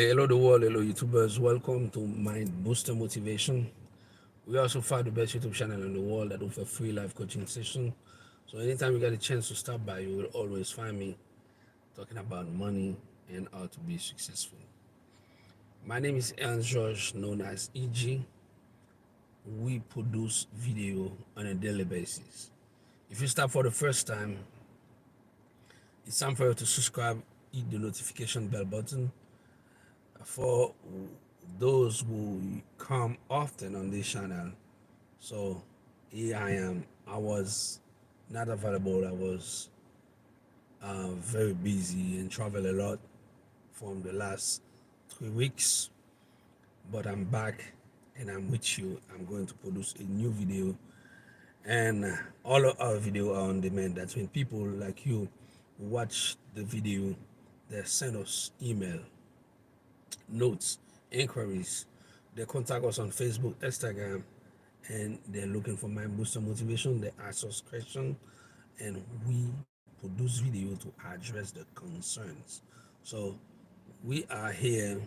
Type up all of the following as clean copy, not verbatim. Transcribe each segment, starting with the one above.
Hello the world, hello YouTubers. Welcome to Mind Booster Motivation. We also find the best YouTube channel in the world that offer free life coaching session. So anytime you get a chance to stop by, you will always find me talking about money and how to be successful. My name is Ernst George, known as EG. We produce video on a daily basis. If you start for the first time, it's time for you to subscribe, hit the notification bell button. For those who come often on this channel, so here I am. I was not available. I was very busy and travel a lot from the last 3 weeks, but I'm back and I'm with you. I'm going to produce a new video, and all of our video are on demand. That's when people like you watch the video, they send us email, notes, inquiries. They contact us on Facebook, Instagram, and they're looking for Mind Booster Motivation. They ask us questions, and we produce video to address the concerns. So we are here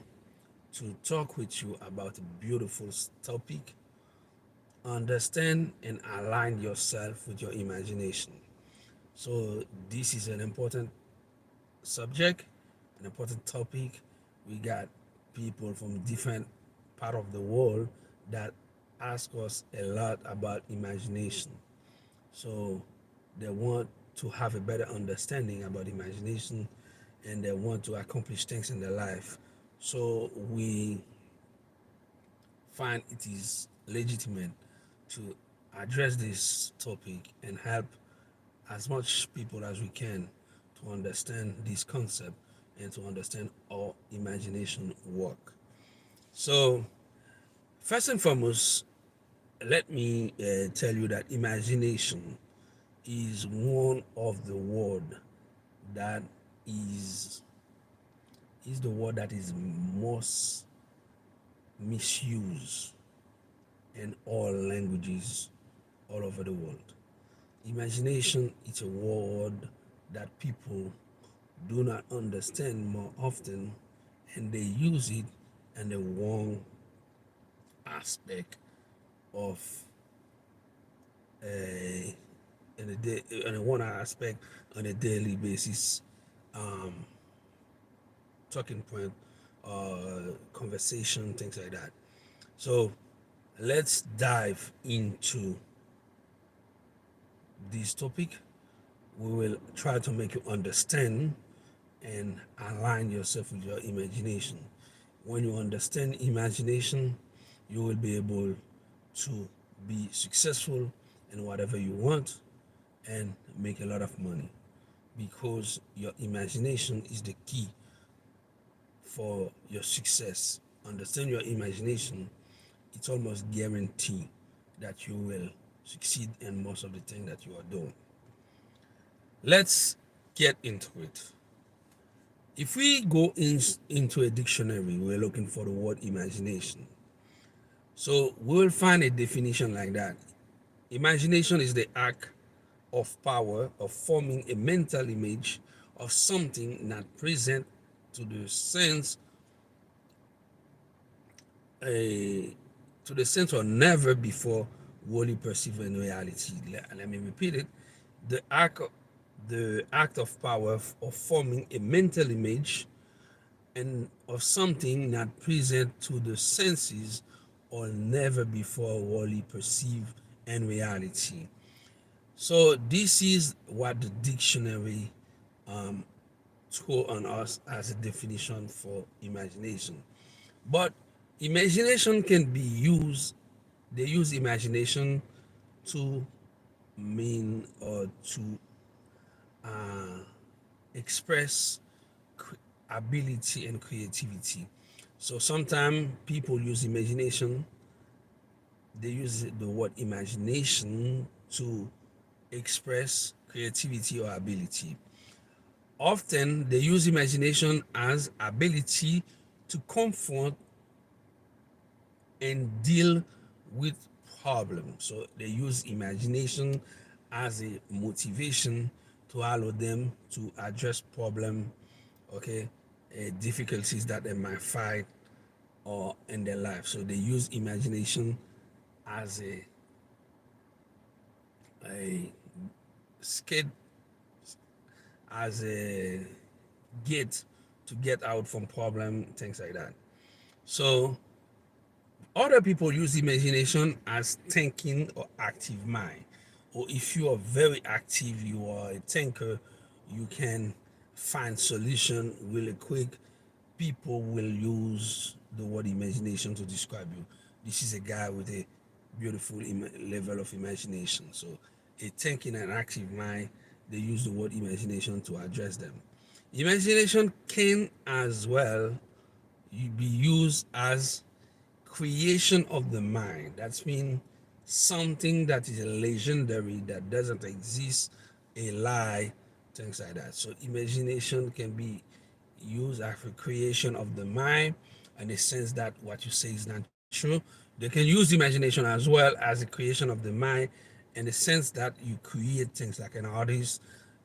to talk with you about a beautiful topic. Understand and align yourself with your imagination. So this is an important subject, an important topic. We got people from different part of the world that ask us a lot about imagination. So they want to have a better understanding about imagination, and they want to accomplish things in their life. So we find it is legitimate to address this topic and help as much people as we can to understand this concept and to understand how imagination work. So first and foremost, let me tell you that imagination is one of the word that is is the word that is most misused in all languages all over the world. Imagination is a word that people do not understand more often, and they use it in the wrong aspect of a in a one aspect on a daily basis, um, talking point, conversation, things like that. So let's dive into this topic. We will try to make you understand and align yourself with your imagination. When you understand imagination, you will be able to be successful in whatever you want and make a lot of money, because your imagination is the key for your success. Understand your imagination, it's almost guaranteed that you will succeed in most of the things that you are doing. Let's get into it. If we go into a dictionary, we're looking for the word imagination. So we will find a definition like that. Imagination is the act of power of forming a mental image of something not present to the sense, a to the sense or never before wholly perceived in reality. Let me repeat it. The act, the act of power of forming a mental image and of something not present to the senses or never before wholly perceived in reality. So this is what the dictionary um, throw on us as a definition for imagination. But imagination can be used, they use imagination to mean or to uh, express ability and creativity. So sometimes people use imagination, they use the word imagination to express creativity or ability. Often they use imagination as ability to confront and deal with problems. So they use imagination as a motivation to allow them to address problem, okay, difficulties that they might fight or in their life. So they use imagination as a skate, as a gate to get out from problem, things like that. So other people use imagination as thinking or active mind. Or if you are very active, you are a thinker, you can find solution really quick. People will use the word imagination to describe you. This is a guy with a beautiful level of imagination. So a thinking and active mind, they use the word imagination to address them. Imagination can as well be used as creation of the mind. That's mean something that is legendary that doesn't exist, a lie, things like that. So imagination can be used as a creation of the mind, in the sense that what you say is not true. They can use imagination as well as a creation of the mind, in the sense that you create things like an artist,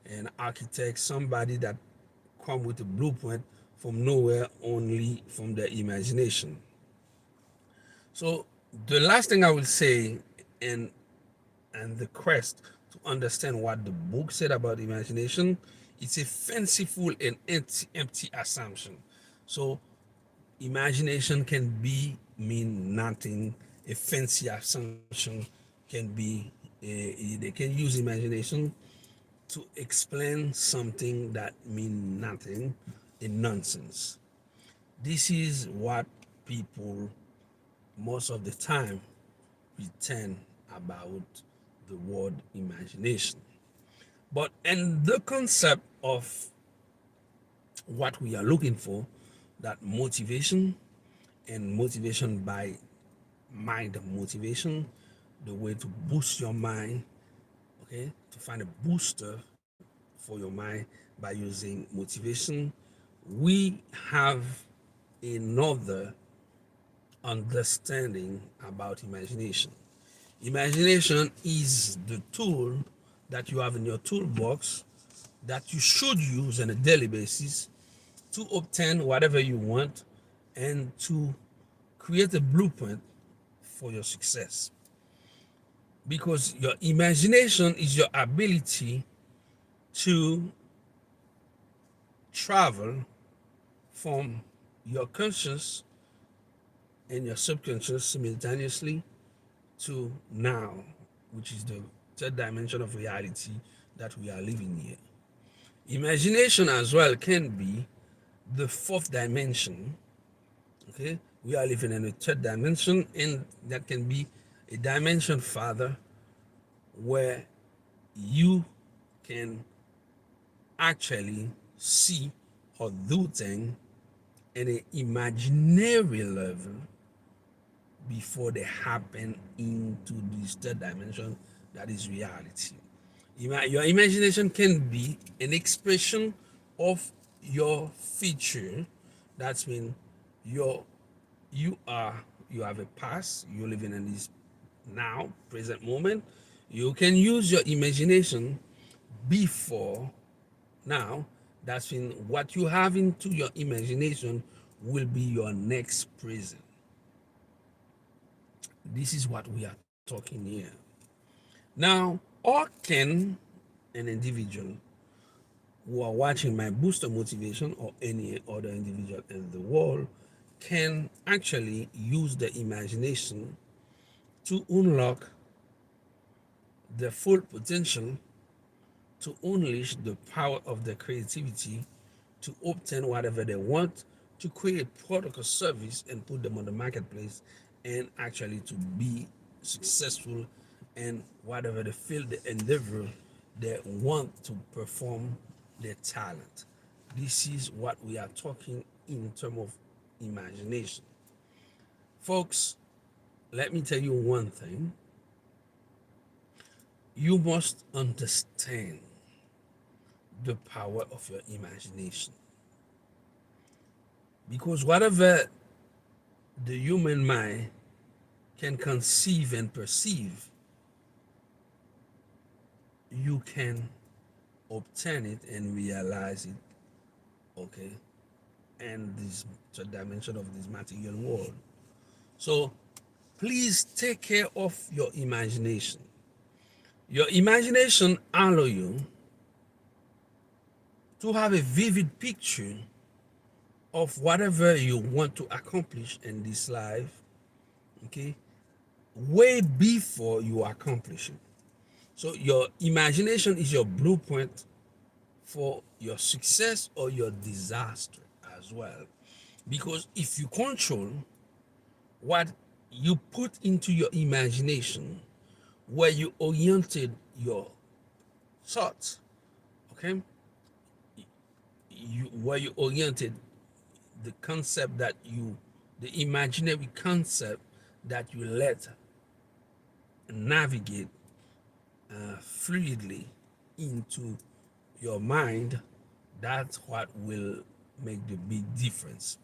an architect, somebody that come with a blueprint from nowhere, only from their imagination. So the last thing I will say, and the quest to understand what the book said about imagination, it's a fanciful and empty assumption. So imagination can be mean nothing. A fancy assumption can be they can use imagination to explain something that mean nothing, a nonsense. This is what people most of the time pretend about the word imagination. But in the concept of what we are looking for, that motivation and motivation by mind motivation, the way to boost your mind, okay, to find a booster for your mind by using motivation, we have another understanding about imagination. Imagination is the tool that you have in your toolbox that you should use on a daily basis to obtain whatever you want and to create a blueprint for your success. Because your imagination is your ability to travel from your conscious and your subconscious simultaneously to now, which is the third dimension of reality that we are living here. Imagination as well can be the fourth dimension. Okay, we are living in a third dimension, and that can be a dimension further where you can actually see or do things in an imaginary level before they happen into this third dimension that is reality. Your imagination can be an expression of your future. That's mean your you are you have a past, you're living in this now, present moment. You can use your imagination before now. That's mean what you have into your imagination will be your next present. This is what we are talking here. Now, or can an individual who are watching my booster motivation or any other individual in the world can actually use the imagination to unlock their full potential, to unleash the power of their creativity, to obtain whatever they want, to create product or service and put them on the marketplace, and actually to be successful in whatever the field, the endeavor they want to perform their talent. This is what we are talking in terms of imagination. Folks, let me tell you one thing. You must understand the power of your imagination. Because whatever the human mind can conceive and perceive, you can obtain it and realize it, okay, and this third dimension of this material world. So please take care of your imagination. Your imagination allow you to have a vivid picture of whatever you want to accomplish in this life, okay, way before you accomplish it. So your imagination is your blueprint for your success or your disaster as well. Because if you control what you put into your imagination, where you oriented your thoughts, okay, where you oriented the concept that you, the imaginary concept that you let navigate fluidly into your mind, that's what will make the big difference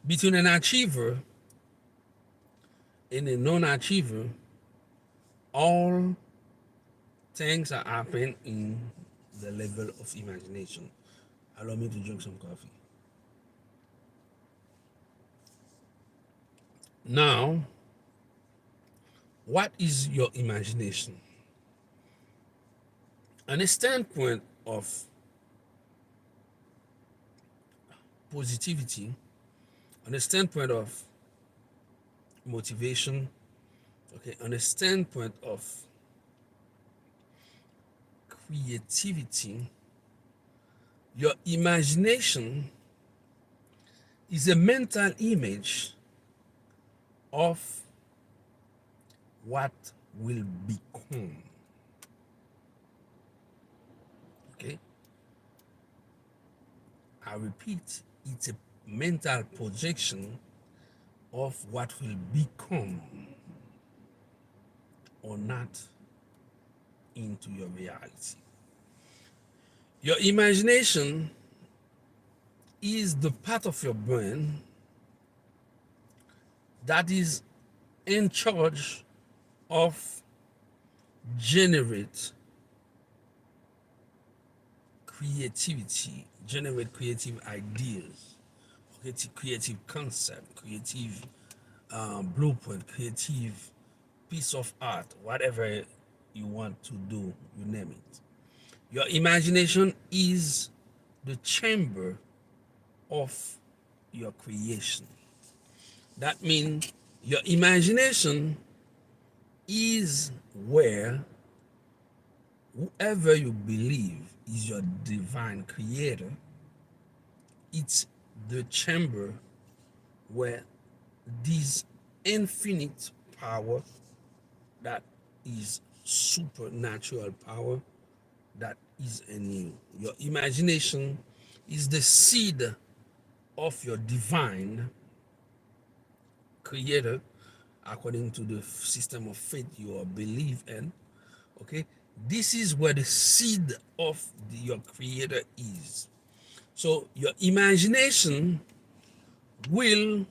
between an achiever and a non-achiever. All things are happening in the level of imagination. Allow me to drink some coffee. Now, what is your imagination? On a standpoint of positivity, on a standpoint of motivation, okay, on a standpoint of creativity, your imagination is a mental image of what will become. Okay? I repeat, it's a mental projection of what will become or not into your reality. Your imagination is the part of your brain that is in charge of generate creativity, generate creative ideas, creative concept, creative blueprint, creative piece of art, whatever you want to do, you name it. Your imagination is the chamber of your creation. That means your imagination is where whoever you believe is your divine creator, it's the chamber where this infinite power, that is supernatural power, that is in you. Your imagination is the seed of your divine creator, according to the system of faith you believe in. Okay, this is where the seed of your creator is. So your imagination will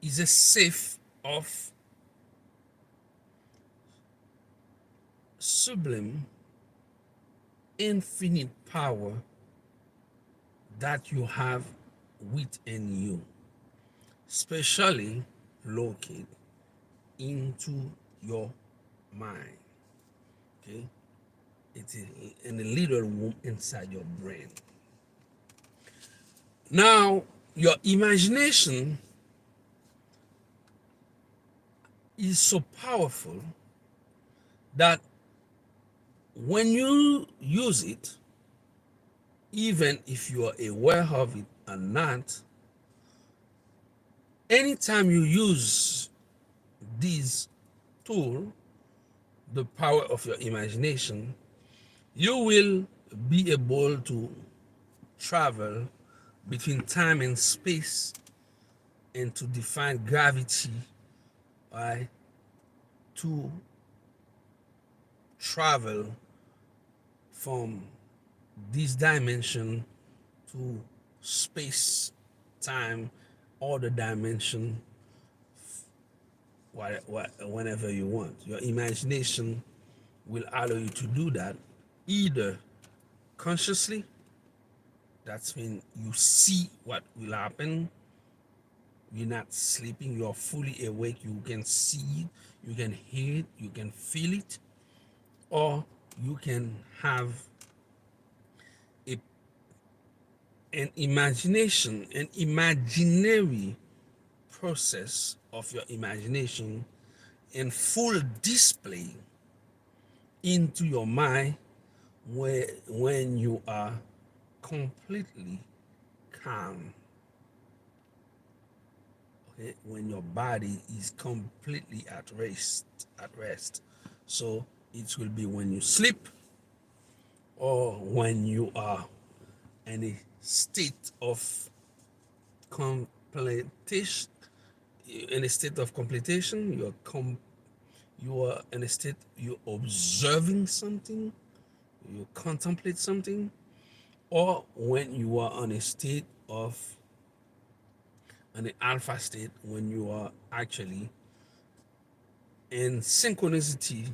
is a safe of sublime infinite power that you have within you, especially located into your mind. Okay, it is in a little room inside your brain. Now, your imagination is so powerful that when you use it, even if you are aware of it or not, anytime you use this tool, the power of your imagination, you will be able to travel between time and space and to define gravity, right? To travel from this dimension to space, time, or the dimension, whenever you want. Your imagination will allow you to do that either consciously That's when you see what will happen. You're not sleeping, you're fully awake. You can see it, you can hear it, you can feel it, or you can have a, an imagination, an imaginary process of your imagination in full display into your mind where when you are completely calm, okay, when your body is completely at rest. So it will be when you sleep or when you are in a state of completion, in a state of completion, you are in a state, you're observing something, you contemplate something, or when you are on a state of an alpha state, when you are actually in synchronicity,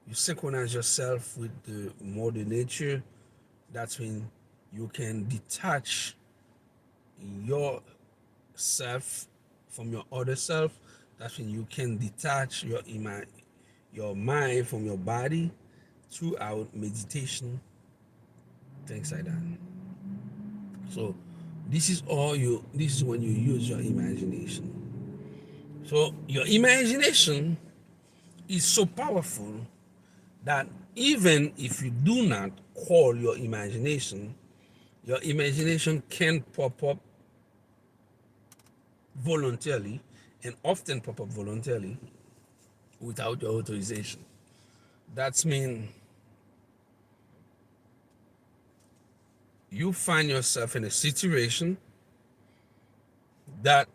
you synchronize yourself with the mother nature. That's when you can detach yourself from your other self. That's when you can detach your mind from your body throughout meditation, things like that. So this is when you use your imagination. So your imagination is so powerful that even if you do not call your imagination can pop up voluntarily, and often pop up voluntarily without your authorization. That's mean you find yourself in a situation that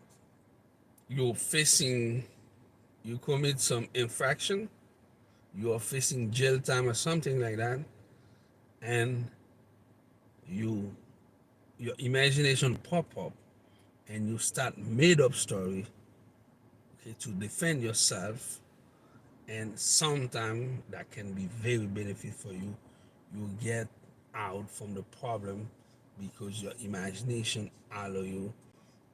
you're facing, you commit some infraction, you are facing jail time or something like that, and you your imagination pop up and you start made up story, okay, to defend yourself, and sometimes that can be very benefit for you. You get out from the problem because your imagination allow you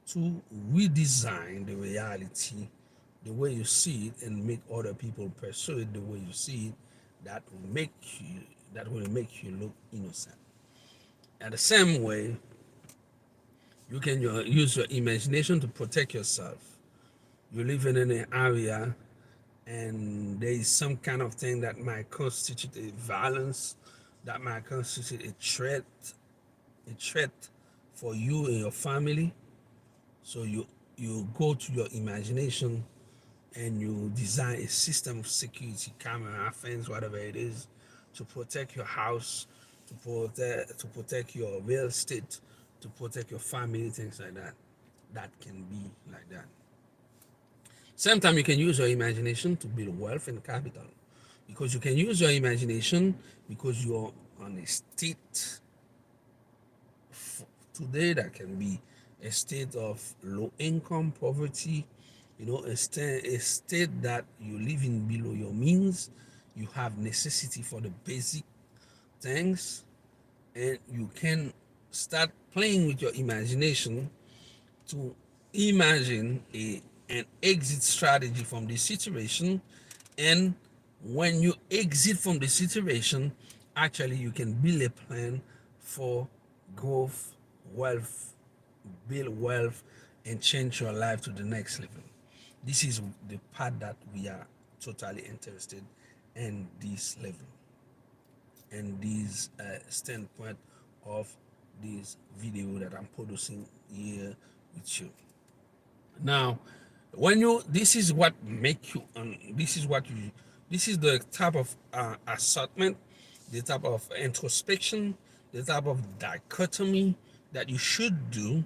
to redesign the reality the way you see it and make other people pursue it the way you see it. That will make you look innocent. And the same way, you can use your imagination to protect yourself. You're living in an area and there is some kind of thing that might constitute a violence, that might constitute a threat for you and your family. So you go to your imagination and you design a system of security, camera, fence, whatever it is, to protect your house, to protect your real estate, to protect your family, things like that. That can be like that. Sometimes you can use your imagination to build wealth and capital, because you can use your imagination because you're on a state today that can be a state of low income, poverty, a state that you live in below your means, you have necessity for the basic things, and you can start playing with your imagination to imagine an exit strategy from this situation. And when you exit from the situation, actually you can build a plan for growth, wealth, build wealth, and change your life to the next level. This is the part that we are totally interested in, this level and this standpoint of this video that I'm producing here with you. Now, when you this is what make you this is the type of assortment, the type of introspection, the type of dichotomy that you should do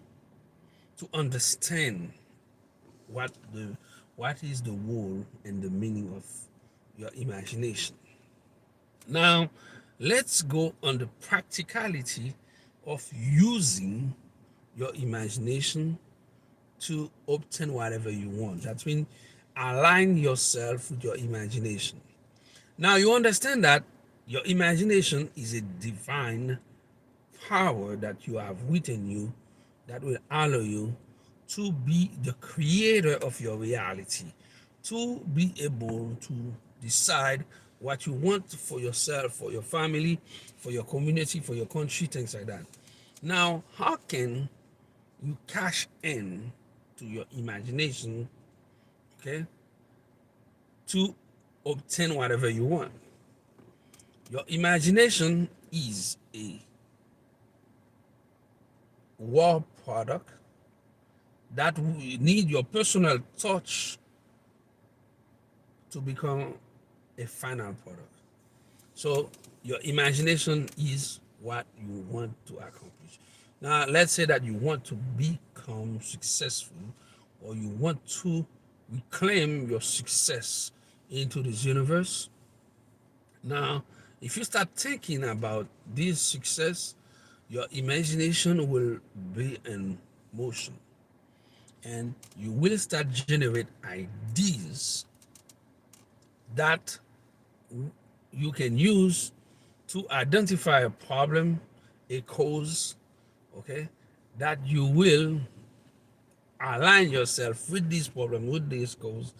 to understand what the what is the role and the meaning of your imagination. Now, let's go on the practicality of using your imagination to obtain whatever you want. That means align yourself with your imagination. Now you understand that your imagination is a divine power that you have within you that will allow you to be the creator of your reality, to be able to decide what you want for yourself, for your family, for your community, for your country, things like that. Now, how can you cash in to your imagination, okay, to obtain whatever you want? Your imagination is a raw product that will need your personal touch to become a final product. So your imagination is what you want to accomplish. Now, let's say that you want to become successful, or you want to reclaim your success into this universe. Now, if you start thinking about this success, your imagination will be in motion, and you will start generate ideas that you can use to identify a problem, a cause, okay, that you will align yourself with this problem, with this cause,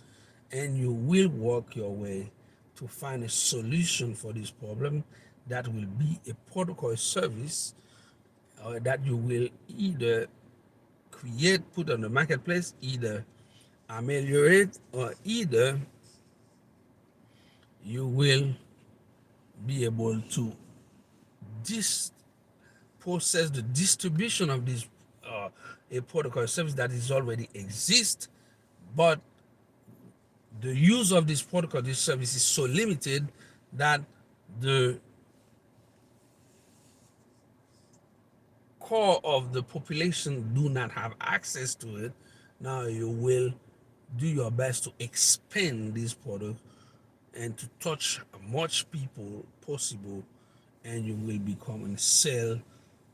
and you will work your way to find a solution for this problem that will be a protocol service that you will either create, put on the marketplace, either ameliorate, or either you will be able to dis process the distribution of this a protocol service that is already exist, but the use of this protocol, this service is so limited that the core of the population do not have access to it. Now you will do your best to expand this product and to touch much people possible, and you will become a sale,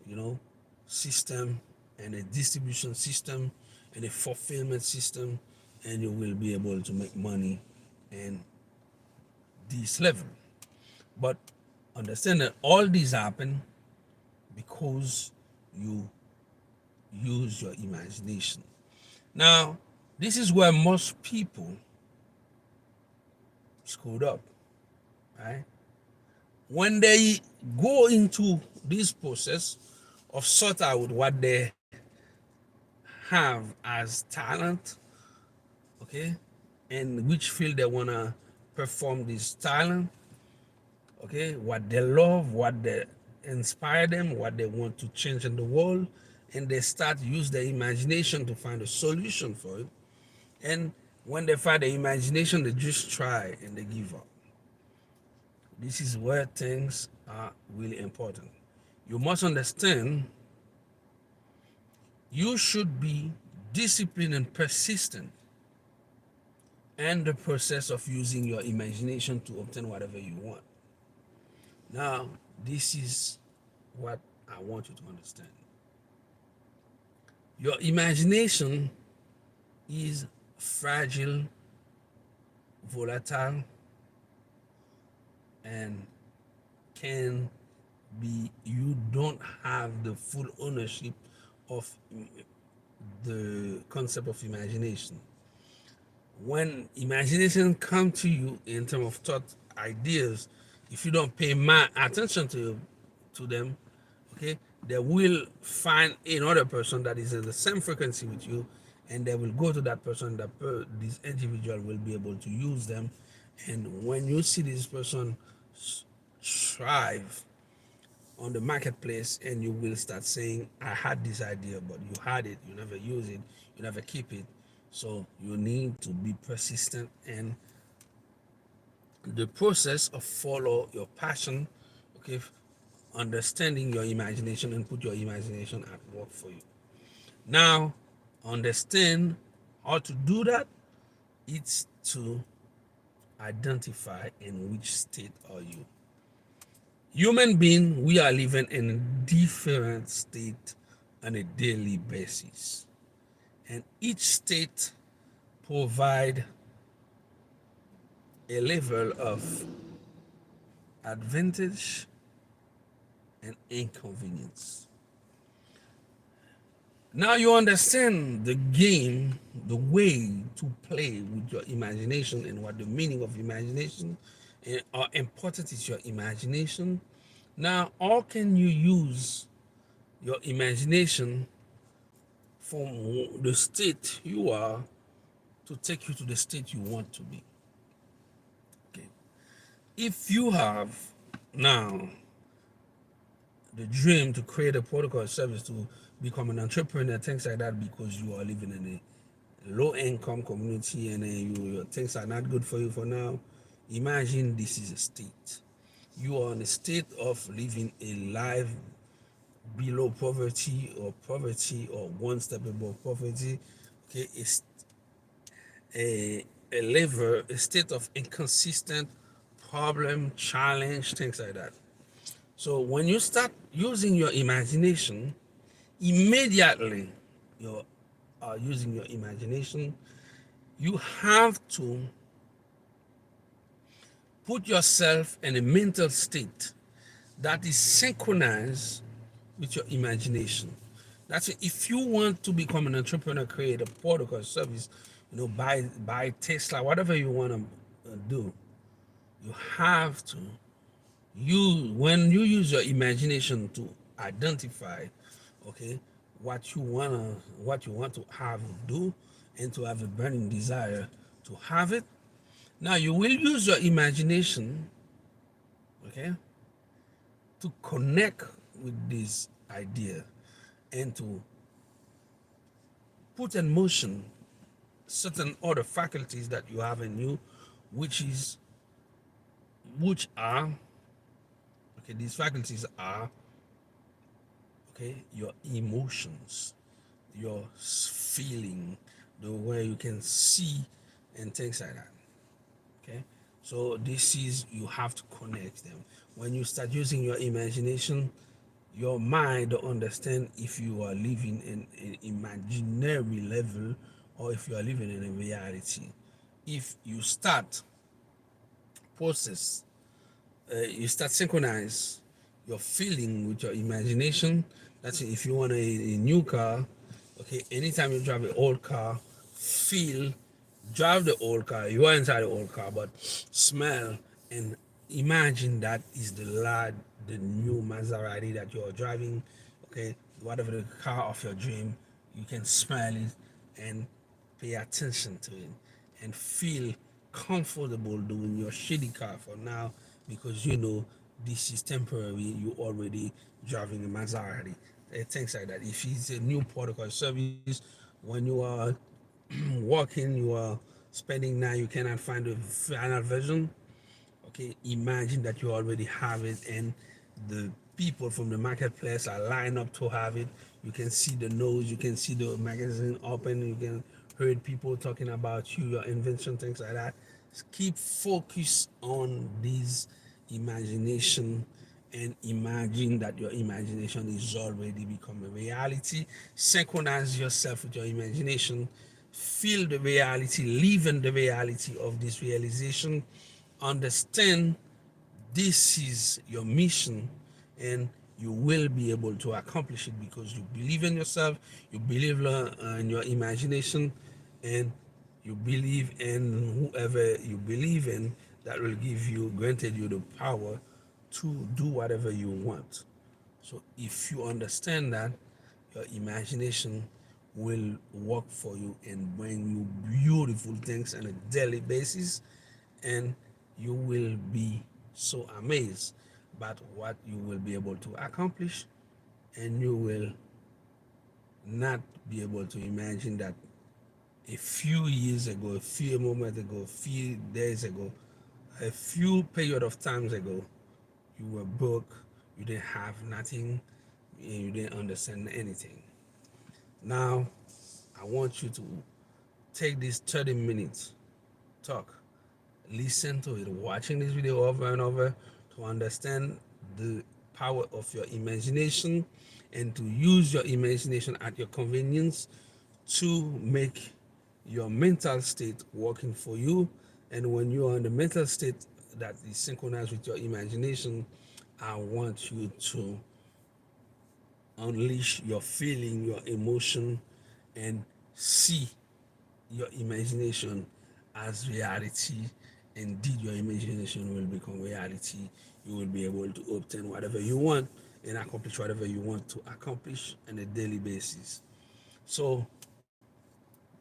you know, system, and a distribution system, and a fulfillment system, and you will be able to make money in this level. But understand that all these happen because you use your imagination. Now, this is where most people screwed up, right? When they go into this process of sort out what they have as talent, okay, and which field they want to perform this talent, okay, what they love, what they inspire them, what they want to change in the world, and they start use their imagination to find a solution for it. And when they find the imagination, they just try and they give up. This is where things are really important. You must understand you should be disciplined and persistent in the process of using your imagination to obtain whatever you want. Now, this is what I want you to understand. Your imagination is fragile, volatile, and can be, you don't have the full ownership of the concept of imagination. When imagination come to you in terms of thought, ideas, if you don't pay attention to them, okay, they will find another person that is in the same frequency with you, and they will go to that person. This individual will be able to use them, and when you see this person thrive on the marketplace, and you will start saying, I had this idea, but you had it, you never use it, you never keep it. So you need to be persistent in the process of follow your passion, okay, understanding your imagination, and put your imagination at work for you. Now, understand how to do that. It's to identify in which state are you. Human being, we are living in a different state on a daily basis, and each state provide a level of advantage and inconvenience. Now you understand the game, the way to play with your imagination and what the meaning of imagination and how important is your imagination. Now, how can you use your imagination from the state you are to take you to the state you want to be? Okay. If you have now the dream to create a protocol service to become an entrepreneur, things like that, because you are living in a low income community and your things are not good for you for now, imagine this is a state. You are in a state of living a life below poverty or one step above poverty. Okay, it's a state of inconsistent problem, challenge, things like that. So when you start using your imagination, immediately you're using your imagination, you have to put yourself in a mental state that is synchronized with your imagination. That's it. If you want to become an entrepreneur, create a product or service, buy Tesla, whatever you want to do, you have to when you use your imagination to identify, okay, what you want to have do, and to have a burning desire to have it. Now you will use your imagination, okay, to connect with this idea and to put in motion certain other faculties that you have in you, which is which are okay. These faculties are okay, your emotions, your feeling, the way you can see and things like that. Okay, so this is, you have to connect them. When you start using your imagination, your mind will understand if you are living in an imaginary level or if you are living in a reality. If you start process, you start synchronize your feeling with your imagination. That's it. If you want a new car, okay, anytime you drive an old car, feel, drive the old car, you are inside the old car, but smell and imagine that is the new Maserati that you are driving, okay, whatever the car of your dream, you can smell it and pay attention to it and feel comfortable doing your shitty car for now, because you know this is temporary. You already driving a Maserati, things like that. If it's a new product or service, when you are working, you are spending now, you cannot find the final version. Okay, imagine that you already have it and the people from the marketplace are lined up to have it. You can see the nose, you can see the magazine open, you can hear people talking about you, your invention, things like that. Keep focused on this imagination and imagine that your imagination is already become a reality. Synchronize yourself with your imagination, feel the reality, live in the reality of this realization, understand this is your mission, and you will be able to accomplish it because you believe in yourself, you believe in your imagination, and you believe in whoever you believe in, that will give you, granted you the power to do whatever you want. So if you understand that, your imagination will work for you and bring you beautiful things on a daily basis, and you will be so amazed by what you will be able to accomplish, and you will not be able to imagine that a few years ago, a few moments ago, a few days ago, a few period of times ago, you were broke, you didn't have nothing, and you didn't understand anything. Now, I want you to take this 30 minutes talk, listen to it, watching this video over and over to understand the power of your imagination and to use your imagination at your convenience to make your mental state working for you. And when you are in the mental state that is synchronized with your imagination, I want you to unleash your feeling, your emotion, and see your imagination as reality. Indeed, your imagination will become reality. You will be able to obtain whatever you want and accomplish whatever you want to accomplish on a daily basis. So,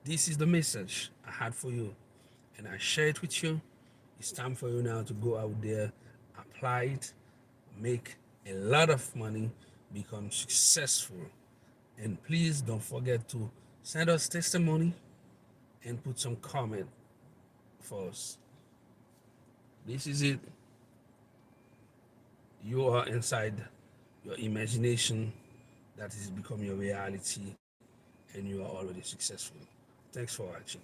this is the message I had for you, and I share it with you. It's time for you now to go out there, apply it, make a lot of money, become successful. And please don't forget to send us testimony and put some comment for us. This is it. You are inside your imagination that is become your reality, and you are already successful. Thanks for watching.